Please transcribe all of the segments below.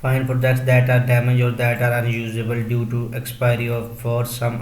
find products that are damaged or that are unusable due to expiry or for some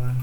1،